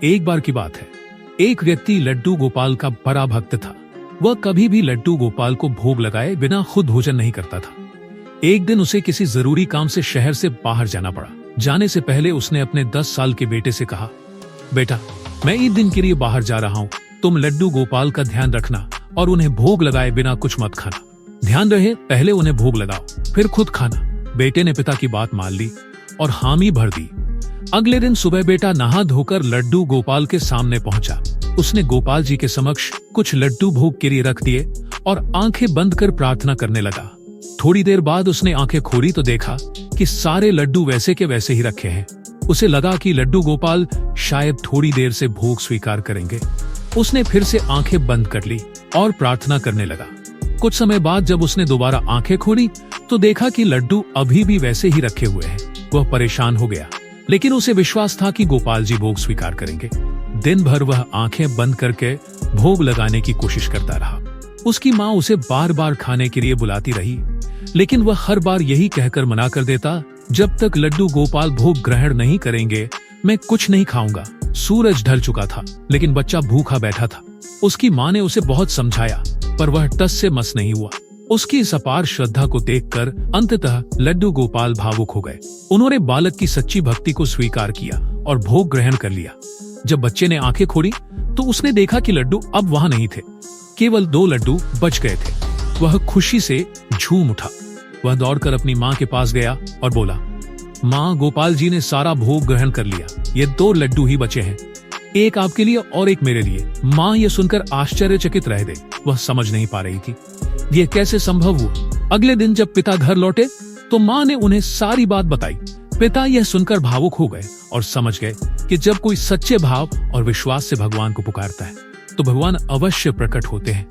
एक बार की बात है, एक व्यक्ति लड्डू गोपाल का बड़ा भक्त था। वह कभी भी लड्डू गोपाल को भोग लगाए बिना खुद भोजन नहीं करता था। एक दिन उसे किसी जरूरी काम से शहर से बाहर जाना पड़ा। जाने से पहले उसने अपने 10 साल के बेटे से कहा, बेटा, मैं एक दिन के लिए बाहर जा रहा हूँ, तुम लड्डू गोपाल का ध्यान रखना और उन्हें भोग लगाए बिना कुछ मत खाना। ध्यान रहे, पहले उन्हें भोग लगाओ, फिर खुद खाना। बेटे ने पिता की बात मान ली और हामी भर दी। अगले दिन सुबह बेटा नहा धोकर लड्डू गोपाल के सामने पहुंचा। उसने गोपाल जी के समक्ष कुछ लड्डू भोग के लिए रख दिए और आंखें बंद कर प्रार्थना करने लगा। थोड़ी देर बाद उसने आंखें खोली तो देखा कि सारे लड्डू वैसे के वैसे ही रखे हैं। उसे लगा कि लड्डू गोपाल शायद थोड़ी देर से भोग स्वीकार करेंगे। उसने फिर से आंखें बंद कर ली और प्रार्थना करने लगा। कुछ समय बाद जब उसने दोबारा आंखें खोली तो देखा कि लड्डू अभी भी वैसे ही रखे हुए हैं। वह परेशान हो गया, लेकिन उसे विश्वास था कि गोपाल जी भोग स्वीकार करेंगे। दिन भर वह आंखें बंद करके भोग लगाने की कोशिश करता रहा। उसकी माँ उसे बार बार खाने के लिए बुलाती रही, लेकिन वह हर बार यही कहकर मना कर देता, जब तक लड्डू गोपाल भोग ग्रहण नहीं करेंगे मैं कुछ नहीं खाऊंगा। सूरज ढल चुका था, लेकिन बच्चा भूखा बैठा था। उसकी माँ ने उसे बहुत समझाया, पर वह टस से मस नहीं हुआ। उसकी इस अपार श्रद्धा को देखकर अंततः लड्डू गोपाल भावुक हो गए। उन्होंने बालक की सच्ची भक्ति को स्वीकार किया और भोग ग्रहण कर लिया। जब बच्चे ने आंखें खोली तो उसने देखा कि लड्डू अब वहां नहीं थे, केवल 2 लड्डू बच गए थे। वह खुशी से झूम उठा। वह दौड़कर अपनी माँ के पास गया और बोला, माँ, गोपाल जी ने सारा भोग ग्रहण कर लिया, ये 2 लड्डू ही बचे हैं, एक आपके लिए और एक मेरे लिए। माँ ये सुनकर आश्चर्यचकित रह गई। वह समझ नहीं पा रही थी यह कैसे संभव हुआ। अगले दिन जब पिता घर लौटे तो माँ ने उन्हें सारी बात बताई। पिता यह सुनकर भावुक हो गए और समझ गए कि जब कोई सच्चे भाव और विश्वास से भगवान को पुकारता है तो भगवान अवश्य प्रकट होते हैं।